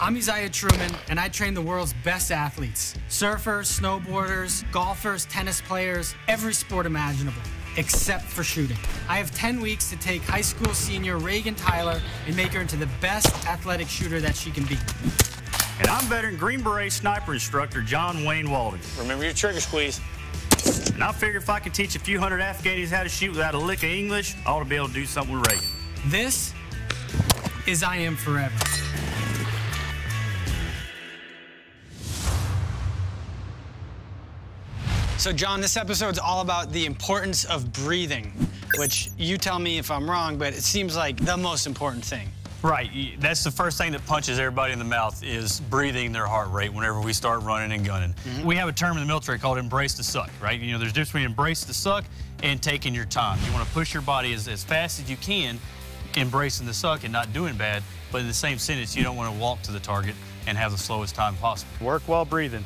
I'm Uzziah Truman, and I train the world's best athletes. Surfers, snowboarders, golfers, tennis players, every sport imaginable, except for shooting. I have 10 weeks to take high school senior Reagan Tyler and make her into the best athletic shooter that she can be. And I'm veteran Green Beret sniper instructor John Wayne Walding. Remember your trigger squeeze. And I figure if I can teach a few hundred Afghans how to shoot without a lick of English, I ought to be able to do something with Reagan. This is I Am Forever. So, John, this episode's all about the importance of breathing, which you tell me if I'm wrong, but it seems like the most important thing. Right. That's the first thing that punches everybody in the mouth is breathing their heart rate whenever we start running and gunning. Mm-hmm. We have a term in the military called embrace the suck, right? You know, there's a difference between embrace the suck and taking your time. You want to push your body as fast as you can, embracing the suck and not doing bad, but in the same sentence, you don't want to walk to the target and have the slowest time possible. Work while breathing.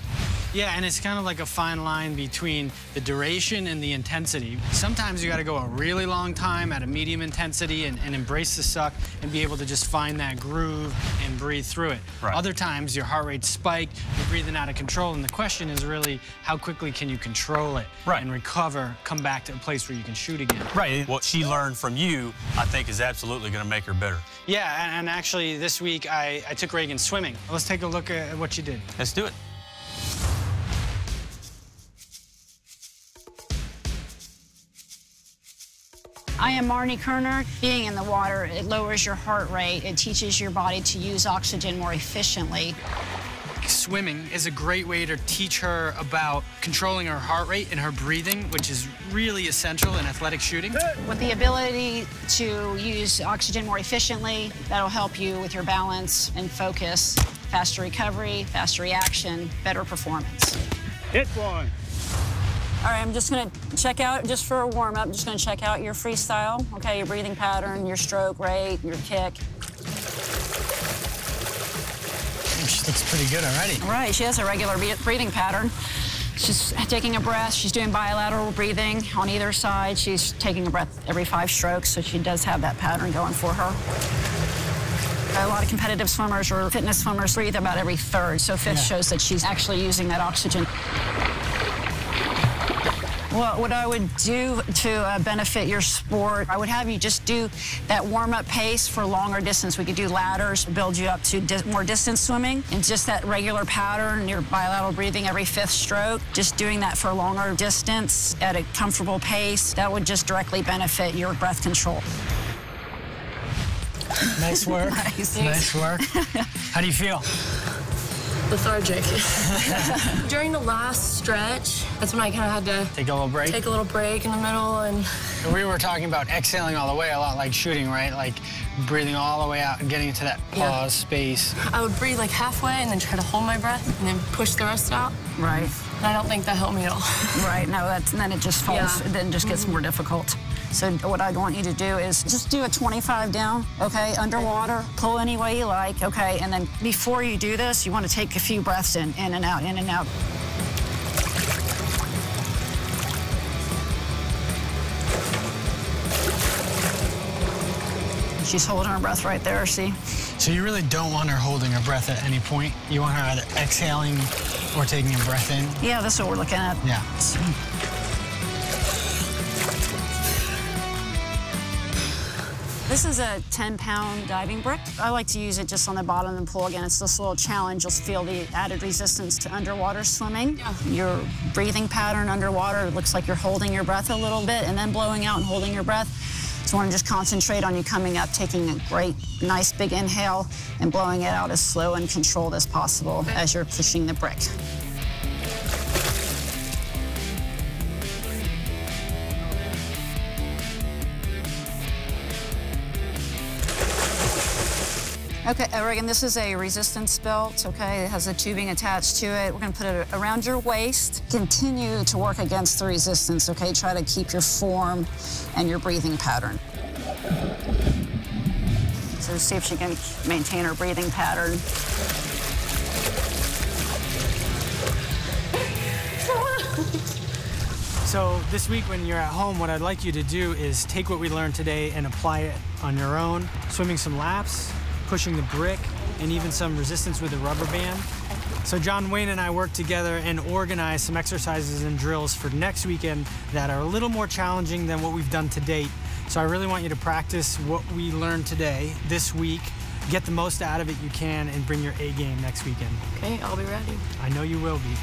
Yeah, and it's kind of like a fine line between the duration and the intensity. Sometimes you got to go a really long time at a medium intensity and embrace the suck and be able to just find that groove and breathe through it. Right. Other times your heart rate spiked, you're breathing out of control, and the question is really how quickly can you control it and recover, come back to a place where you can shoot again. Right. What she learned from you, I think, is absolutely going to make her better. Yeah, and actually this week I took Reagan swimming. Let's take a look at what she did. Let's do it. I am Marnie Kerner. Being in the water, it lowers your heart rate. It teaches your body to use oxygen more efficiently. Swimming is a great way to teach her about controlling her heart rate and her breathing, which is really essential in athletic shooting. With the ability to use oxygen more efficiently, that'll help you with your balance and focus, faster recovery, faster reaction, better performance. Hit one. All right, I'm just gonna check out, just for a warm-up, just gonna check out your freestyle, okay, your breathing pattern, your stroke rate, your kick. She looks pretty good already. All right, she has a regular breathing pattern. She's taking a breath, she's doing bilateral breathing on either side. She's taking a breath every 5 strokes, so she does have that pattern going for her. A lot of competitive swimmers or fitness swimmers breathe about every 3rd, so 5th shows that she's actually using that oxygen. Well, what I would do to benefit your sport, I would have you just do that warm-up pace for longer distance. We could do ladders, build you up to more distance swimming, and just that regular pattern, your bilateral breathing every 5th stroke, just doing that for a longer distance at a comfortable pace, that would just directly benefit your breath control. Nice work. Nice work. How do you feel? Lethargic. During the last stretch, that's when I kind of had to take a little break. Take a little break in the middle, and we were talking about exhaling all the way, a lot like shooting, right? Like breathing all the way out and getting into that pause space. I would breathe like halfway and then try to hold my breath and then push the rest out. Right. And I don't think that helped me at all. Right. No, and then it just falls. It then just gets more difficult. So what I want you to do is just do a 25 down, okay, underwater, pull any way you like, okay, and then before you do this, you want to take a few breaths in and out, in and out. She's holding her breath right there, see? So you really don't want her holding her breath at any point. You want her either exhaling or taking a breath in. Yeah, that's what we're looking at. Yeah. This is a 10-pound diving brick. I like to use it just on the bottom of the pool. Again, it's this little challenge. You'll feel the added resistance to underwater swimming. Yeah. Your breathing pattern underwater, it looks like you're holding your breath a little bit and then blowing out and holding your breath. So I want to just concentrate on you coming up, taking a great, nice big inhale and blowing it out as slow and controlled as possible as you're pushing the brick. Okay, Reagan, this is a resistance belt, okay? It has a tubing attached to it. We're gonna put it around your waist. Continue to work against the resistance, okay? Try to keep your form and your breathing pattern. So see if she can maintain her breathing pattern. So this week when you're at home, what I'd like you to do is take what we learned today and apply it on your own. Swimming some laps, pushing the brick, and even some resistance with the rubber band. So John, Wayne, and I worked together and organized some exercises and drills for next weekend that are a little more challenging than what we've done to date. So I really want you to practice what we learned today, this week, get the most out of it you can, and bring your A game next weekend. Okay, I'll be ready. I know you will be.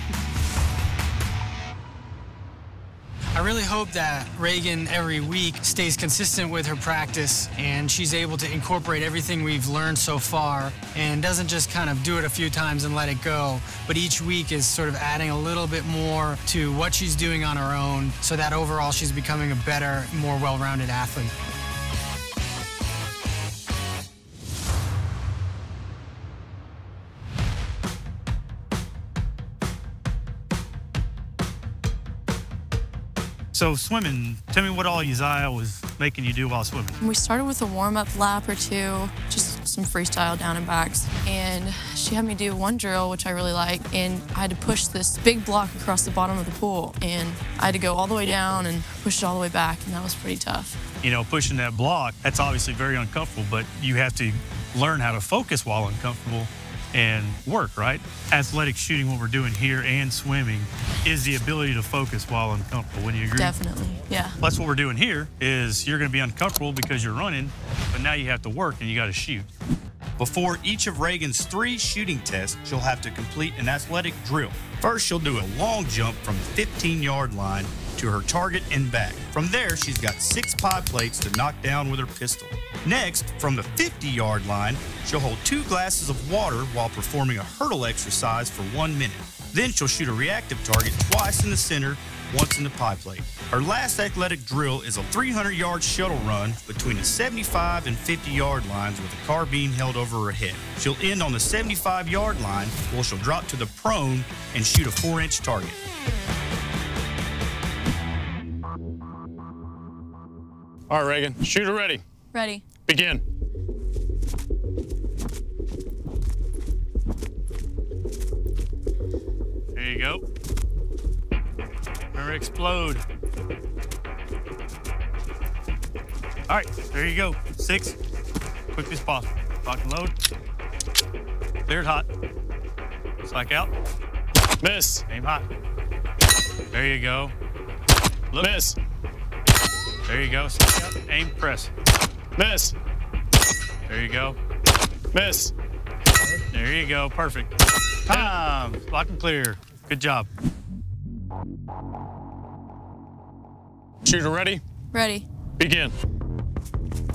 I really hope that Reagan every week stays consistent with her practice and she's able to incorporate everything we've learned so far and doesn't just kind of do it a few times and let it go, but each week is sort of adding a little bit more to what she's doing on her own so that overall she's becoming a better, more well-rounded athlete. So swimming, tell me what all Uzziah was making you do while swimming. We started with a warm-up lap or two, just some freestyle down and backs. And she had me do one drill, which I really like, and I had to push this big block across the bottom of the pool. And I had to go all the way down and push it all the way back, and that was pretty tough. You know, pushing that block, that's obviously very uncomfortable, but you have to learn how to focus while uncomfortable and work, right? Athletic shooting, what we're doing here, and swimming is the ability to focus while uncomfortable. Wouldn't you agree? Definitely, yeah. That's what we're doing here, is you're gonna be uncomfortable because you're running, but now you have to work and you gotta shoot. Before each of Reagan's 3 shooting tests, she'll have to complete an athletic drill. First, she'll do a long jump from the 15-yard line to her target and back. From there, she's got 6 pie plates to knock down with her pistol. Next, from the 50-yard line, she'll hold 2 glasses of water while performing a hurdle exercise for 1 minute. Then she'll shoot a reactive target twice in the center, once in the pie plate. Her last athletic drill is a 300-yard shuttle run between the 75 and 50-yard lines with a carbine held over her head. She'll end on the 75-yard line where she'll drop to the prone and shoot a 4-inch target. All right, Reagan, shooter ready. Ready. Begin. There you go. Remember, explode. All right, there you go. 6, quickly as possible. Lock and load. Cleared hot. Slack out. Miss. Aim hot. There you go. Look. Miss. There you go. Slack out. Aim, press. Miss. There you go. Miss. There you go. Perfect. Time. Lock and clear. Good job. Shooter ready. Ready. Begin.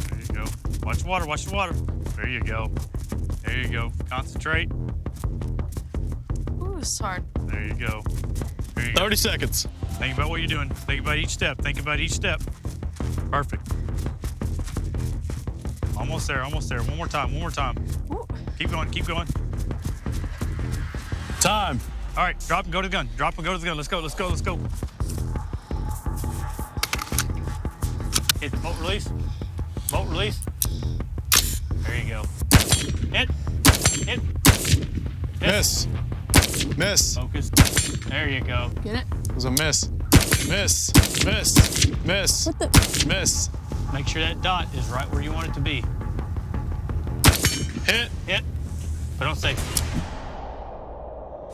There you go. Watch the water. Watch the water. There you go. There you go. Concentrate. Ooh, it's hard. There you go. There you go. 30 seconds. Think about what you're doing. Think about each step. Think about each step. Perfect. Almost there. Almost there. One more time. One more time. Ooh. Keep going. Keep going. Time. All right. Drop and go to the gun. Drop and go to the gun. Let's go. Let's go. Let's go. Hit the bolt release. Bolt release. There you go. Hit. Hit. Hit. Miss. Miss. Focus. There you go. Get it? It was a miss. Miss. Miss. Miss. What the? Miss. Make sure that dot is right where you want it to be. Hit. Hit. But don't say.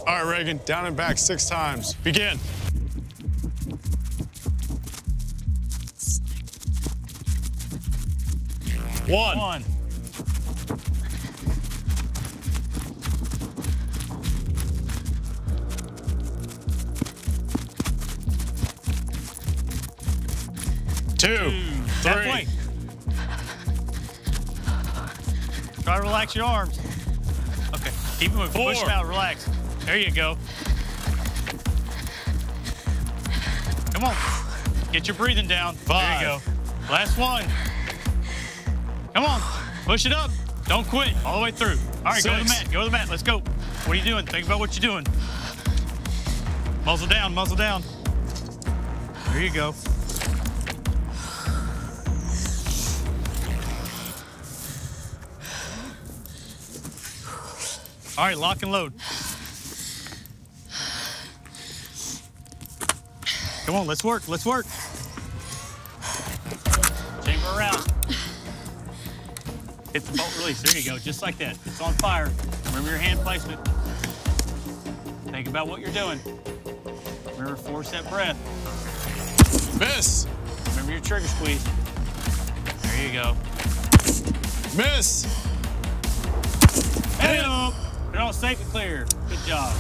All right, Reagan, down and back 6 times. Begin. One. 2, 3. Halfway. Try to relax your arms. Okay, keep moving. 4. Push them out, relax. There you go. Come on. Get your breathing down. 5. There you go. Last one. Come on. Push it up. Don't quit. All the way through. All right, 6. go to the mat. Go to the mat. Let's go. What are you doing? Think about what you're doing. Muzzle down. Muzzle down. There you go. All right, lock and load. Come on, let's work, let's work. Chamber around. Hit the bolt release. There you go, just like that. It's on fire. Remember your hand placement. Think about what you're doing. Remember, force that breath. Miss. Remember your trigger squeeze. There you go. Miss. Hey, they're all safe and clear. Good job.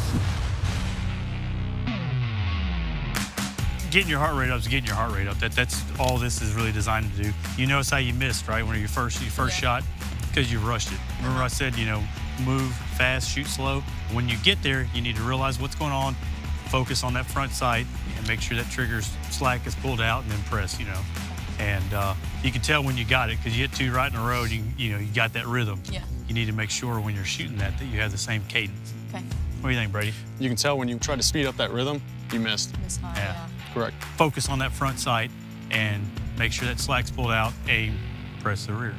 Getting your heart rate up is getting your heart rate up. That's all this is really designed to do. You notice how you missed, right, when your first shot? Because you rushed it. Remember I said, you know, move fast, shoot slow. When you get there, you need to realize what's going on, focus on that front sight, and make sure that trigger's slack is pulled out, and then press, you know. And you can tell when you got it, because you hit 2 right in a row, you know, you got that rhythm. Yeah. You need to make sure when you're shooting that you have the same cadence. Okay. What do you think, Brady? You can tell when you try to speed up that rhythm, you missed. Miss high, yeah. Correct. Focus on that front sight and make sure that slack's pulled out, aim, press the rear.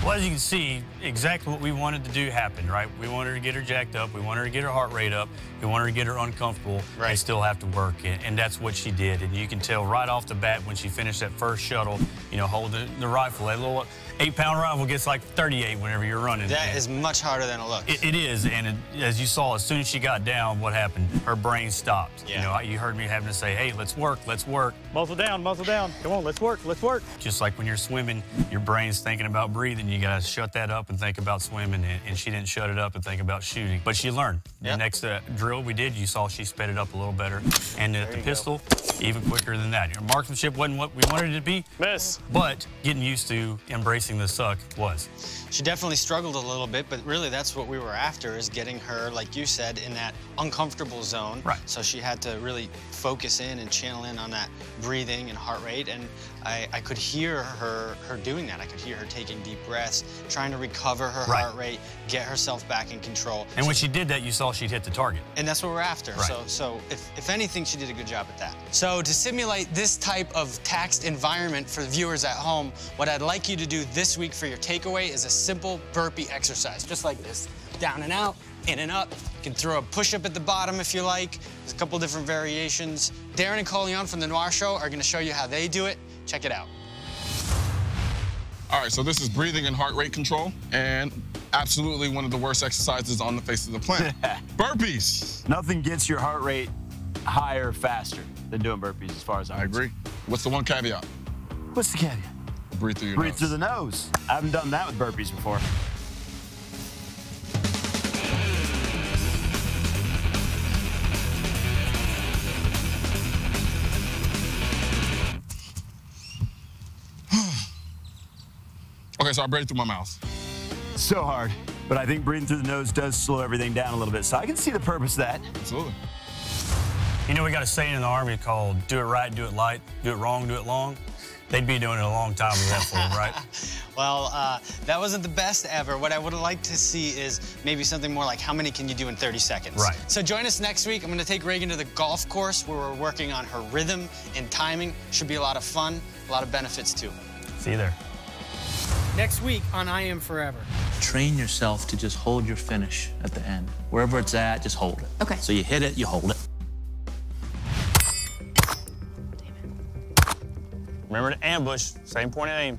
Well, as you can see, exactly what we wanted to do happened, right? We wanted her to get her jacked up. We wanted her to get her heart rate up. We wanted her to get her uncomfortable and still have to work. And that's what she did. And you can tell right off the bat when she finished that first shuttle, you know, holding the rifle. That little 8-pound rifle gets like 38 whenever you're running. That is much harder than it looks. It is. And as you saw, as soon as she got down, what happened? Her brain stopped. Yeah. You know, you heard me having to say, hey, let's work, let's work. Muzzle down, muzzle down. Come on, let's work, let's work. Just like when you're swimming, your brain's thinking about breathing. You got to shut that up and think about swimming. And she didn't shut it up and think about shooting. But she learned. Yep. The next drill we did, you saw she sped it up a little better. And at the pistol, even quicker than that. Your marksmanship wasn't what we wanted it to be. Miss. But getting used to embracing the suck was. She definitely struggled a little bit, but really that's what we were after, is getting her, like you said, in that uncomfortable zone. Right. So she had to really focus in and channel in on that breathing and heart rate, and I could hear her doing that. I could hear her taking deep breaths, trying to recover her heart rate, get herself back in control. And when she did that, you saw she'd hit the target. And that's what we're after. Right. So if anything, she did a good job at that. So to simulate this type of taxed environment for the viewers at home, what I'd like you to do this week for your takeaway is a simple burpee exercise, just like this. Down and out, in and up. You can throw a push-up at the bottom if you like. There's a couple different variations. Darren and Coleon from the Noir Show are gonna show you how they do it. Check it out. All right, so this is breathing and heart rate control, and absolutely one of the worst exercises on the face of the planet. Burpees. Nothing gets your heart rate higher faster than doing burpees, as far as I agree. What's the one caveat? What's the caveat? Breathe through your Breathe nose. through the nose. I haven't done that with burpees before. Okay, so I breathed through my mouth. So hard. But I think breathing through the nose does slow everything down a little bit. So I can see the purpose of that. Absolutely. You know, we got a saying in the Army called do it right, do it light, do it wrong, do it long. They'd be doing it a long time with that for them, right? Well, that wasn't the best ever. What I would like to see is maybe something more like how many can you do in 30 seconds? Right. So join us next week. I'm going to take Reagan to the golf course where we're working on her rhythm and timing. Should be a lot of fun, a lot of benefits too. See you there. Next week on I Am Forever. Train yourself to just hold your finish at the end. Wherever it's at, just hold it. Okay. So you hit it, you hold it. Remember to ambush, same point of aim.